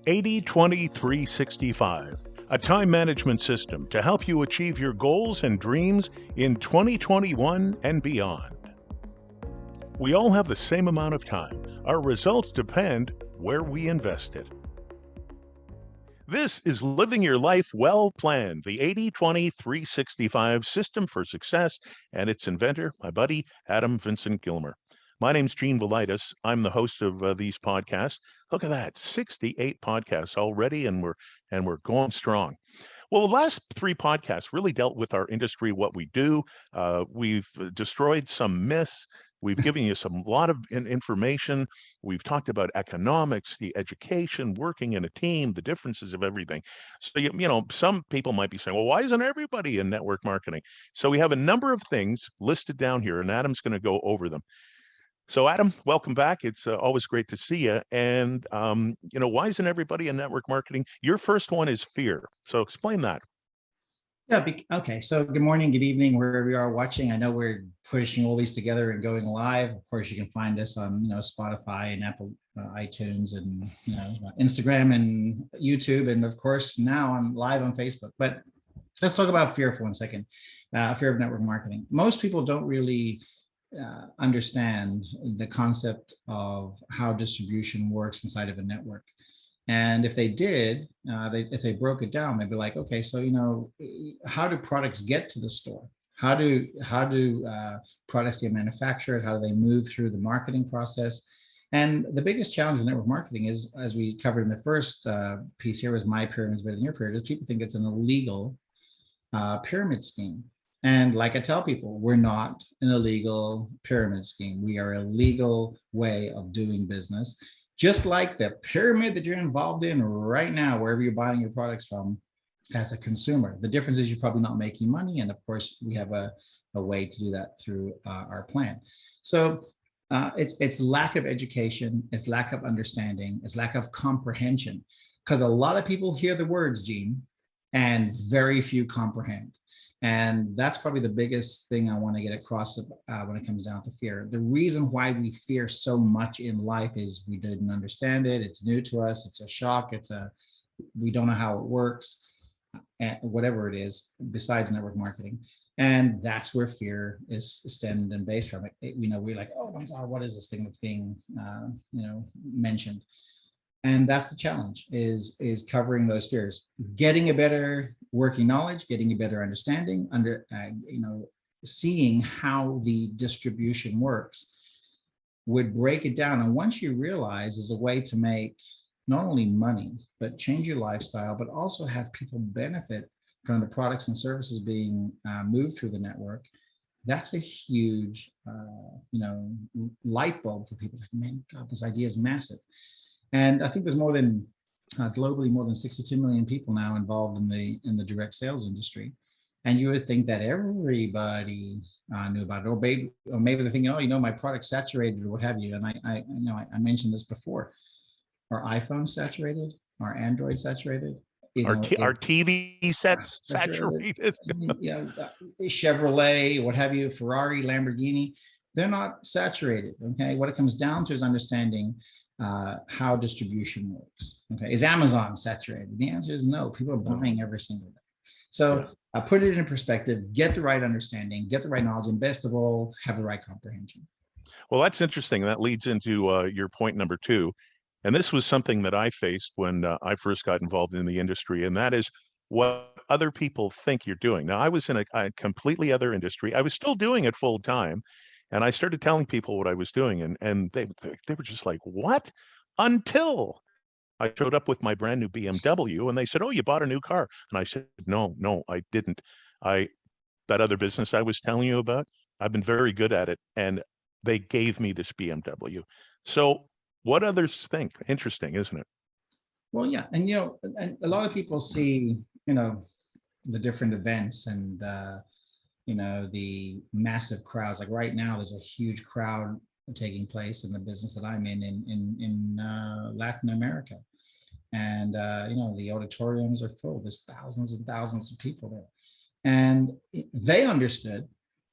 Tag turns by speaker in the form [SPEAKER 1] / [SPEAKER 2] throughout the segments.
[SPEAKER 1] 80-20-365, a time management system to help you achieve your goals and dreams in 2021 and beyond. We all have the same amount of time. Our results depend where we invest it. This is Living Your Life Well Planned, the 80-20-365 system for success, and its inventor, my buddy, Adam Vincent Gilmer. My name's Gene Velitis. I'm the host of these podcasts. Look at that, 68 podcasts already, and we're going strong. Well, the last three podcasts really dealt with our industry, what we do. We've destroyed some myths. We've given you a lot of information. We've talked about economics, the education, working in a team, the differences of everything. So, some people might be saying, well, why isn't everybody in network marketing? So we have a number of things listed down here, and Adam's going to go over them. So, Adam, welcome back. It's always great to see you. And, why isn't everybody in network marketing? Your first one is fear. So explain that.
[SPEAKER 2] Yeah. Okay. So good morning, good evening, wherever you are watching. I know we're pushing all these together and going live. Of course, you can find us on, Spotify and Apple iTunes and, Instagram and YouTube. And of course, now I'm live on Facebook. But let's talk about fear for 1 second. Fear of network marketing. Most people don't really understand the concept of how distribution works inside of a network. And if they did, if they broke it down, they'd be like, okay, so how do products get to the store? How do products get manufactured? How do they move through the marketing process? And the biggest challenge in network marketing is, as we covered in the first piece here, was my pyramid is better than your pyramid. Is people think it's an illegal pyramid scheme. And like I tell people, we're not an illegal pyramid scheme. We are a legal way of doing business, just like the pyramid that you're involved in right now, wherever you're buying your products from as a consumer. The difference is you're probably not making money. And of course, we have a way to do that through our plan. So it's lack of education, it's lack of understanding, it's lack of comprehension, because a lot of people hear the words, Gene, and very few comprehend. And that's probably the biggest thing I want to get across when it comes down to fear. The reason why we fear so much in life is we didn't understand it. It's new to us. It's a shock. We don't know how it works, and whatever it is, besides network marketing. And that's where fear is stemmed and based from. We're like, oh my God, what is this thing that's being, mentioned? And that's the challenge, is covering those fears, getting a better working knowledge, getting a better understanding, seeing how the distribution works would break it down. And once you realize there's a way to make not only money, but change your lifestyle, but also have people benefit from the products and services being moved through the network, that's a huge, light bulb for people. Like, man, God, this idea is massive. And I think there's globally more than 62 million people now involved in the direct sales industry. And you would think that everybody knew about it, or maybe they're thinking, my product's saturated or what have you. And I mentioned this before. Are iPhones saturated? Are Android saturated?
[SPEAKER 1] Our TV sets saturated.
[SPEAKER 2] Chevrolet, what have you, Ferrari, Lamborghini, they're not saturated. Okay, what it comes down to is understanding how distribution works. Okay, is Amazon saturated? The answer is no. People are buying every single day. So put it in perspective, get the right understanding, get the right knowledge, and best of all, have the right comprehension.
[SPEAKER 1] Well, that's interesting. That leads into your point number two. And this was something that I faced when I first got involved in the industry, and that is what other people think you're doing. Now, I was in a completely other industry. I was still doing it full time. And I started telling people what I was doing, and they were just like, what? Until I showed up with my brand new BMW, and they said, oh, you bought a new car. And I said, no, I didn't. That other business I was telling you about, I've been very good at it. And they gave me this BMW. So what others think? Interesting, isn't it?
[SPEAKER 2] Well, yeah. And, and a lot of people see, the different events and, the massive crowds. Like right now, there's a huge crowd taking place in the business that I'm in Latin America. And, the auditoriums are full. There's thousands and thousands of people there. And they understood,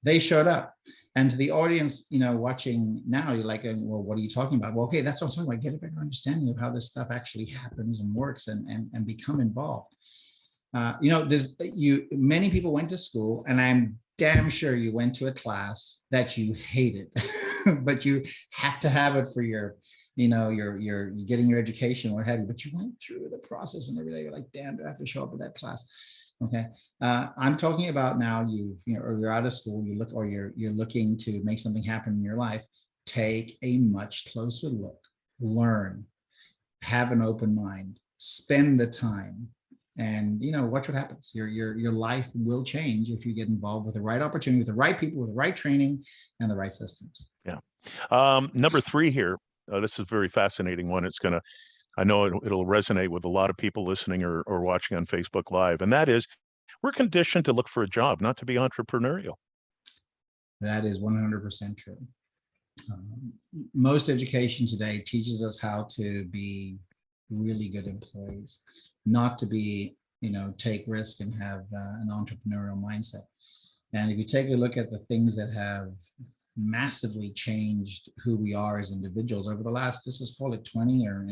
[SPEAKER 2] they showed up. And to the audience, watching now, you're like, well, what are you talking about? Well, okay, that's what I'm talking about. Get a better understanding of how this stuff actually happens and works, and become involved. Many people went to school, and I'm damn sure you went to a class that you hated, but you had to have it for your getting your education, what have you. But you went through the process, and every day you're like, damn, do I have to show up at that class? Okay, I'm talking about now. Or you're out of school. You're looking to make something happen in your life. Take a much closer look. Learn. Have an open mind. Spend the time, and watch what happens. Your life will change if you get involved with the right opportunity, with the right people, with the right training, and the right systems.
[SPEAKER 1] Yeah. Number 3 here. This is a very fascinating one. I know it'll resonate with a lot of people listening or watching on Facebook Live, and that is, we're conditioned to look for a job, not to be entrepreneurial.
[SPEAKER 2] That is 100% true. Most education today teaches us how to be really good employees, not to be, take risk and have an entrepreneurial mindset. And if you take a look at the things that have massively changed who we are as individuals over the last, let's just call it 20, or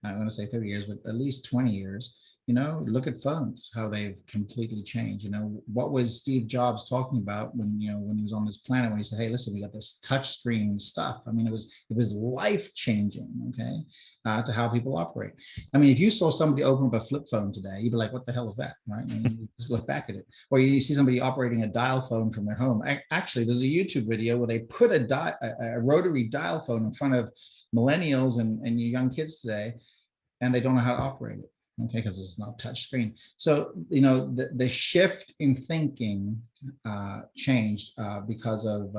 [SPEAKER 2] I want to say 30 years, but at least 20 years. Look at phones, how they've completely changed. What was Steve Jobs talking about when he was on this planet, when he said, hey, listen, we got this touch screen stuff. I mean, it was life changing, okay, to how people operate. I mean, if you saw somebody open up a flip phone today, you'd be like, what the hell is that, right? You just look back at it. Or you see somebody operating a dial phone from their home. Actually, there's a YouTube video where they put a rotary dial phone in front of millennials and young kids today, and they don't know how to operate it. Okay, because it's not touch screen. So the shift in thinking changed because of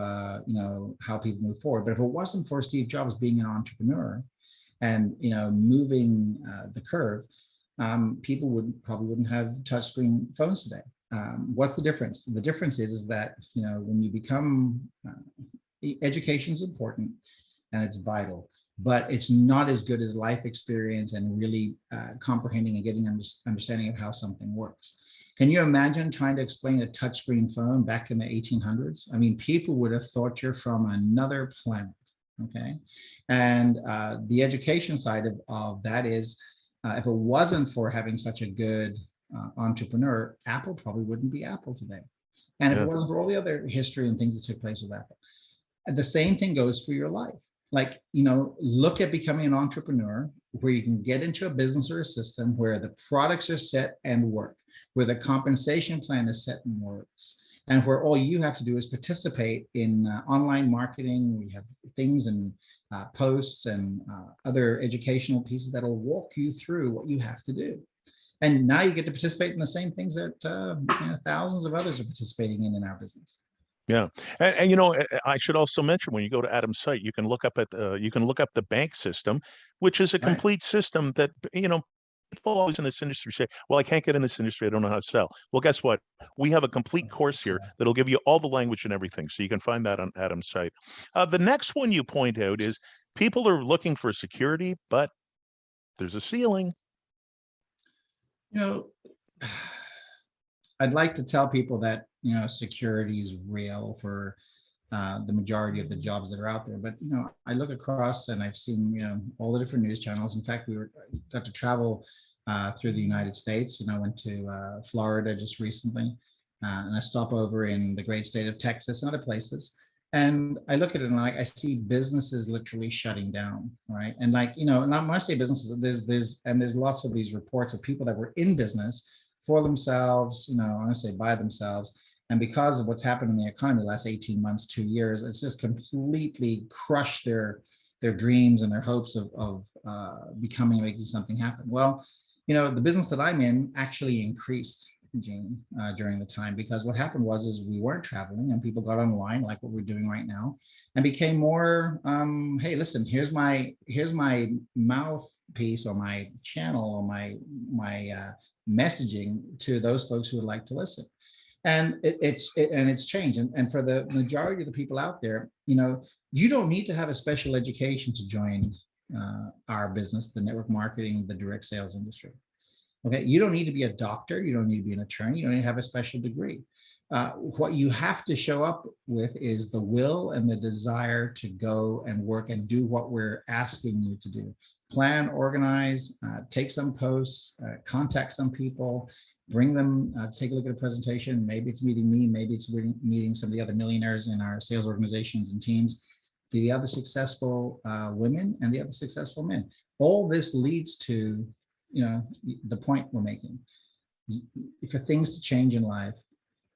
[SPEAKER 2] how people move forward. But if it wasn't for Steve Jobs being an entrepreneur and moving the curve, people probably wouldn't have touch screen phones today. What's the difference? The difference is that when you become education is important and it's vital, but it's not as good as life experience and really comprehending and getting understanding of how something works. Can you imagine trying to explain a touchscreen phone back in the 1800s? I mean, people would have thought you're from another planet, okay? And the education side of that is, if it wasn't for having such a good entrepreneur, Apple probably wouldn't be Apple today. And if it wasn't for all the other history and things that took place with Apple. The same thing goes for your life. Like, look at becoming an entrepreneur where you can get into a business or a system where the products are set and work, where the compensation plan is set and works, and where all you have to do is participate in online marketing. We have things and posts and other educational pieces that'll walk you through what you have to do. And now you get to participate in the same things that thousands of others are participating in our business.
[SPEAKER 1] Yeah, and I should also mention, when you go to Adam's site, you can look up the bank system, which is a complete system that people always in this industry say, well, I can't get in this industry, I don't know how to sell. Well, guess what? We have a complete course here that'll give you all the language and everything, so you can find that on Adam's site. The next one you point out is people are looking for security, but there's a ceiling.
[SPEAKER 2] I'd like to tell people that security is real for the majority of the jobs that are out there. But I look across and I've seen all the different news channels. In fact, got to travel through the United States. I went to Florida just recently, and I stop over in the great state of Texas and other places. And I look at it and I see businesses literally shutting down, right? And and when I say businesses, there's lots of these reports of people that were in business for themselves, I want to say by themselves. And because of what's happened in the economy the last 18 months, 2 years, it's just completely crushed their dreams and their hopes of becoming, making something happen. Well, the business that I'm in actually increased, Gene, during the time, because what happened was we weren't traveling and people got online, like what we're doing right now, and became more, hey, listen, here's my mouthpiece or my channel or my messaging to those folks who would like to listen. And it's changed. And for the majority of the people out there, you don't need to have a special education to join our business, the network marketing, the direct sales industry. Okay, you don't need to be a doctor, you don't need to be an attorney, you don't need to have a special degree. What you have to show up with is the will and the desire to go and work and do what we're asking you to do. Plan, organize, take some posts, contact some people, bring them, take a look at a presentation. Maybe it's meeting me, maybe it's meeting some of the other millionaires in our sales organizations and teams, the other successful women and the other successful men. All this leads to, the point we're making. For things to change in life,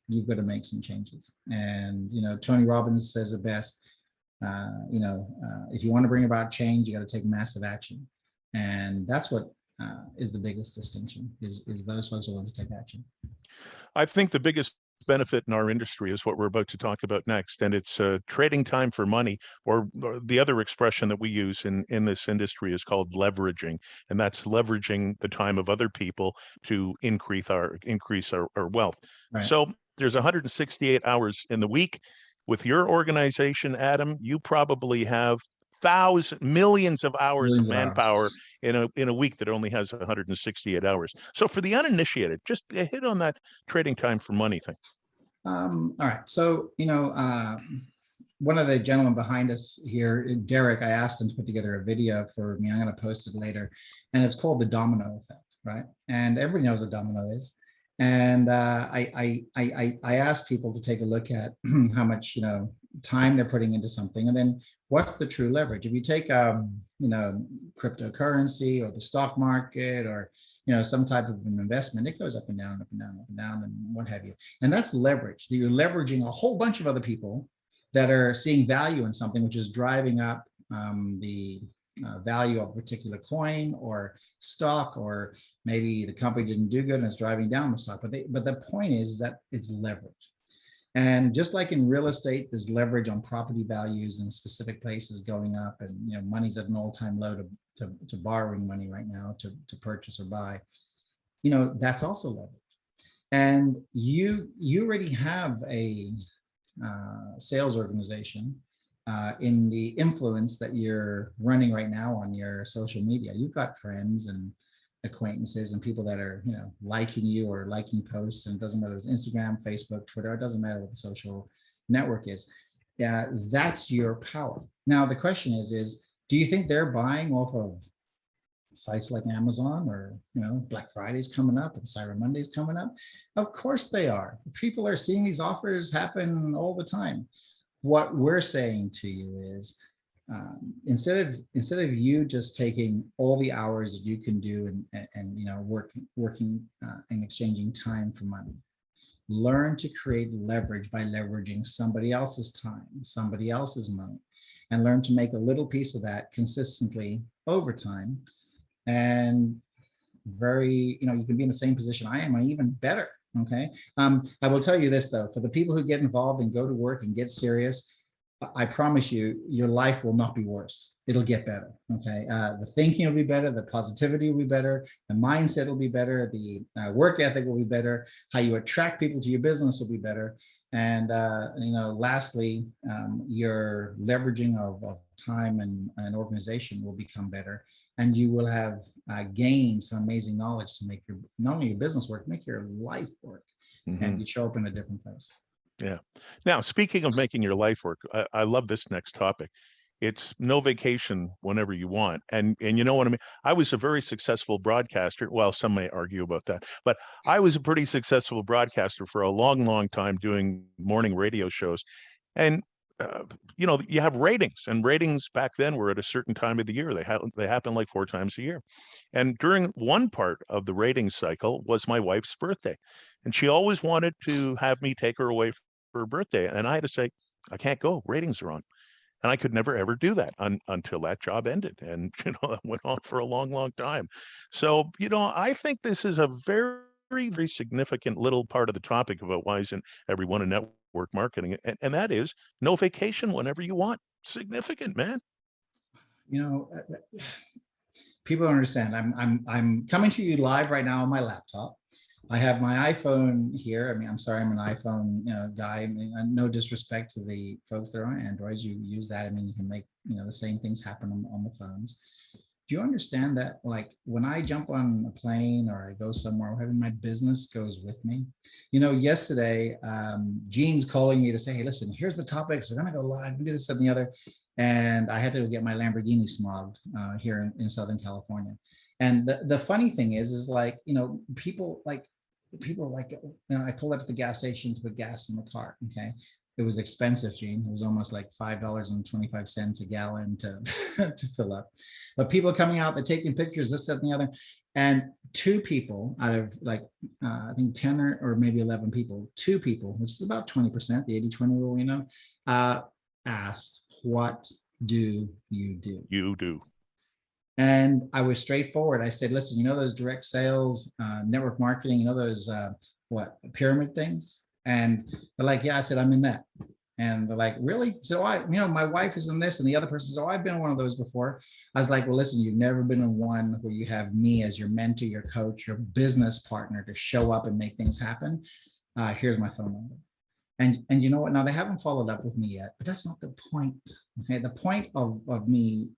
[SPEAKER 2] you've got to make some changes. And, Tony Robbins says it best, if you want to bring about change, you got to take massive action. And that's what is the biggest distinction, is those folks who want to take action.
[SPEAKER 1] I think the biggest benefit in our industry is what we're about to talk about next, and it's trading time for money, or the other expression that we use in this industry is called leveraging, and that's leveraging the time of other people to increase our wealth.
[SPEAKER 2] Right.
[SPEAKER 1] So there's 168 hours in the week. With your organization, Adam, you probably have millions of hours of manpower in a week that only has 168 hours. So for the uninitiated, just hit on that trading time for money thing.
[SPEAKER 2] All right. So, one of the gentlemen behind us here, Derek, I asked him to put together a video for me. I'm going to post it later. And it's called the Domino Effect, right? And everybody knows what domino is. And I asked people to take a look at how much, time they're putting into something, and then what's the true leverage. If you take cryptocurrency or the stock market, or some type of an investment, it goes up and down, up and down, up and down, and what have you. And that's leverage. You're leveraging a whole bunch of other people that are seeing value in something, which is driving up the value of a particular coin or stock, or maybe the company didn't do good and it's driving down the stock. But the point is that it's leverage. And just like in real estate, there's leverage on property values in specific places going up, and money's at an all-time low to borrowing money right now to purchase or buy. That's also leverage. And you already have a sales organization in the influence that you're running right now on your social media. You've got friends and acquaintances and people that are liking you or liking posts, and it doesn't matter if it's Instagram, Facebook, Twitter, it doesn't matter what the social network is. Yeah, that's your power. Now the question is do you think they're buying off of sites like Amazon, or Black Friday's coming up and Cyber Monday's coming up? Of course they are. People are seeing these offers happen all the time. What we're saying to you is, instead of you just taking all the hours that you can do and working and exchanging time for money, learn to create leverage by leveraging somebody else's time, somebody else's money, and learn to make a little piece of that consistently over time. And you can be in the same position I am, or even better. Okay. I will tell you this though, for the people who get involved and go to work and get serious, I promise you, your life will not be worse. It'll get better. Okay. The thinking will be better. The positivity will be better. The mindset will be better. The work ethic will be better. How you attract people to your business will be better. And, lastly, your leveraging of time and organization will become better. And you will have gained some amazing knowledge to make not only your business work, make your life work. Mm-hmm. And you show up in a different place.
[SPEAKER 1] Yeah. Now, speaking of making your life work, I love this next topic. It's no vacation whenever you want. And you know what I mean? I was a very successful broadcaster. Well, some may argue about that, but I was a pretty successful broadcaster for a long, long time doing morning radio shows. And, you have ratings, and ratings back then were at a certain time of the year. They happen like 4 times a year. And during one part of the ratings cycle was my wife's birthday. And she always wanted to have me take her away for her birthday. And I had to say, I can't go, ratings are on. And I could never, ever do that until that job ended. And, that went on for a long, long time. So, I think this is a very, very significant little part of the topic about why isn't everyone in network marketing. And that is no vacation whenever you want. Significant, man.
[SPEAKER 2] People don't understand. I'm coming to you live right now on my laptop. I have my iPhone here. I mean, I'm sorry, I'm an iPhone guy. I mean, no disrespect to the folks that are on Androids. You use that. I mean, you can make the same things happen on the phones. do you understand that, like, when I jump on a plane or I go somewhere, having my business goes with me? Yesterday, Gene's calling me to say, hey, listen, here's the topics. We're going to go live. We do this, and the other. And I had to get my Lamborghini smogged here in Southern California. And the funny thing is like, people like, I pulled up at the gas station to put gas in the car. Okay. It was expensive, Gene. It was almost like $5.25 a gallon to to fill up. But people are coming out, they're taking pictures, this, that, and the other. And two people out of like, I think 10 or maybe 11 people, two people, which is about 20%, the 80-20 rule, asked, what do you do?
[SPEAKER 1] You do.
[SPEAKER 2] And I was straightforward. I said, listen, those direct sales, network marketing, those pyramid things? And they're like, yeah. I said, I'm in that. And they're like, really? So my wife is in this, and the other person says, oh, I've been in one of those before. I was like, well, listen, you've never been in one where you have me as your mentor, your coach, your business partner to show up and make things happen. Here's my phone number. And you know what? Now, they haven't followed up with me yet, but that's not the point. Okay. The point of me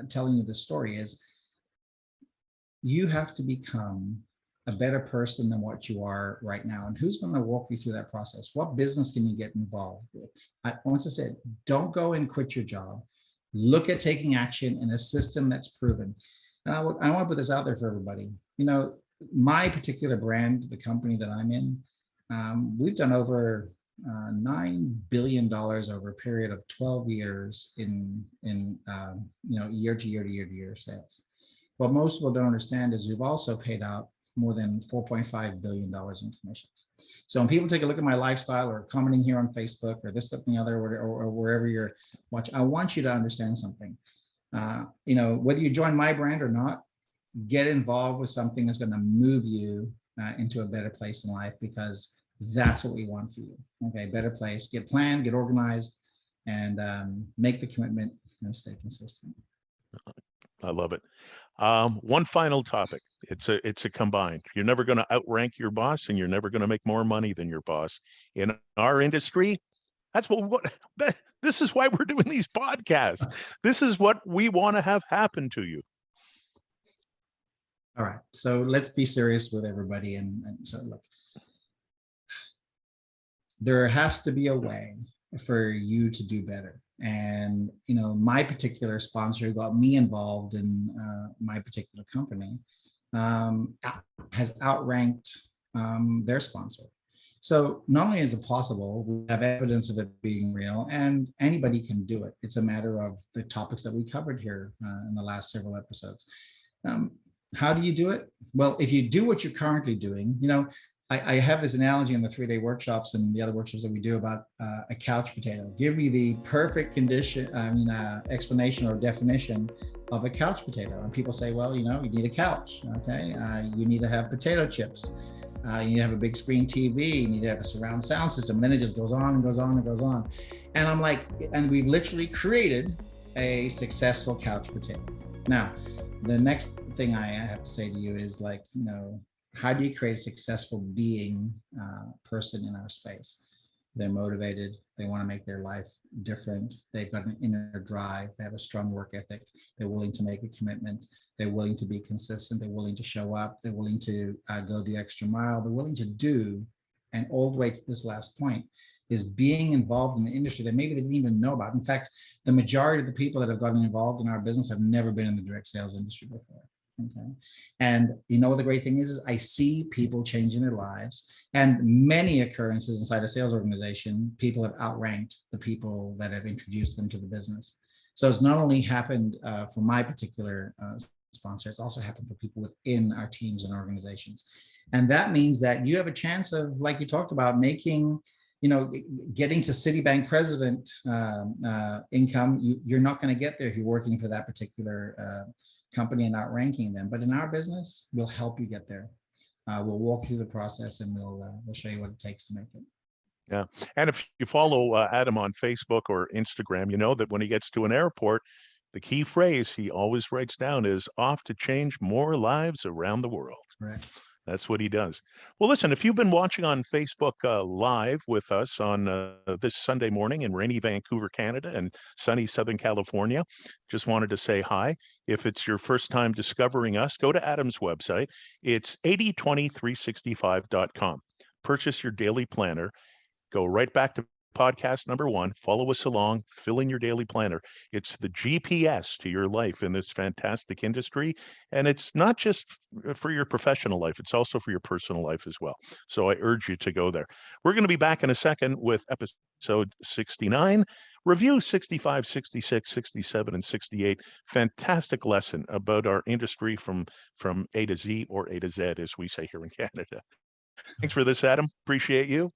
[SPEAKER 2] telling you this story is you have to become a better person than what you are right now. And who's going to walk you through that process? What business can you get involved with? Once I said, don't go and quit your job. Look at taking action in a system that's proven. And I want to put this out there for everybody. My particular brand, the company that I'm in, we've done over $9 billion over a period of 12 years in year to year to year to year sales. What most people don't understand is we've also paid out more than $4.5 billion in commissions. So when people take a look at my lifestyle or commenting here on Facebook or this, that, and the other, or wherever you're watching, I want you to understand something. Whether you join my brand or not, get involved with something that's going to move you into a better place in life, because that's what we want for you. Okay, better place. Get planned, get organized, and make the commitment and stay consistent.
[SPEAKER 1] I love it. One final topic. It's a combined. You're never going to outrank your boss, and you're never going to make more money than your boss. In our industry, that's this is why we're doing these podcasts. This is what we want to have happen to you.
[SPEAKER 2] All right. So let's be serious with everybody. And so look, there has to be a way for you to do better. And, my particular sponsor who got me involved in my particular company has outranked their sponsor. So not only is it possible, we have evidence of it being real, and anybody can do it. It's a matter of the topics that we covered here in the last several episodes. How do you do it? Well, if you do what you're currently doing, I have this analogy in the 3-day workshops and the other workshops that we do about a couch potato. Give me the perfect explanation or definition of a couch potato. And people say, well, you need a couch, okay? You need to have potato chips. You need to have a big screen TV. You need to have a surround sound system. And then it just goes on and goes on and goes on. And I'm like, and we've literally created a successful couch potato. Now, the next thing I have to say to you is like, how do you create a successful being person in our space? They're motivated. They want to make their life different. They've got an inner drive. They have a strong work ethic. They're willing to make a commitment. They're willing to be consistent. They're willing to show up. They're willing to go the extra mile. They're willing to do, and all the way to this last point, is being involved in an industry that maybe they didn't even know about. In fact, the majority of the people that have gotten involved in our business have never been in the direct sales industry before. Okay. And what the great thing is I see people changing their lives, and many occurrences inside a sales organization, people have outranked the people that have introduced them to the business. So it's not only happened for my particular sponsor, it's also happened for people within our teams and organizations. And that means that you have a chance of, like you talked about, making, getting to Citibank president income. You're not going to get there if you're working for that particular company and outranking them. But in our business, we'll help you get there. We'll walk through the process, and we'll show you what it takes to make it.
[SPEAKER 1] Yeah. And if you follow Adam on Facebook or Instagram, you know that when he gets to an airport, the key phrase he always writes down is off to change more lives around the world.
[SPEAKER 2] Right.
[SPEAKER 1] That's what he does. Well, listen, if you've been watching on Facebook Live with us on this Sunday morning in rainy Vancouver, Canada, and sunny Southern California, just wanted to say hi. If it's your first time discovering us, go to Adam's website. It's 8020 365.com. Purchase your daily planner. Go right back to podcast number one. Follow us along, fill in your daily planner. It's the GPS to your life in this fantastic industry. And it's not just for your professional life, it's also for your personal life as well. So I urge you to go there. We're going to be back in a second with episode 69. Review 65, 66, 67, and 68. Fantastic lesson about our industry from A to Z, or A to Z, as we say here in Canada. Thanks for this, Adam. Appreciate you.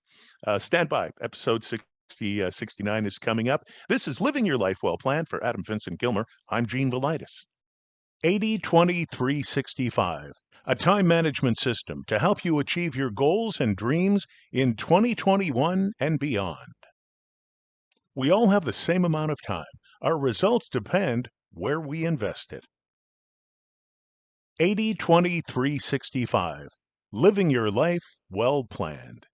[SPEAKER 1] Stand by. Episode 69 is coming up. This is Living Your Life Well Planned. For Adam Vincent Gilmer, I'm Gene Velitis. 80-20-365, a time management system to help you achieve your goals and dreams in 2021 and beyond. We all have the same amount of time. Our results depend where we invest it. 80-20-365, living your life well planned.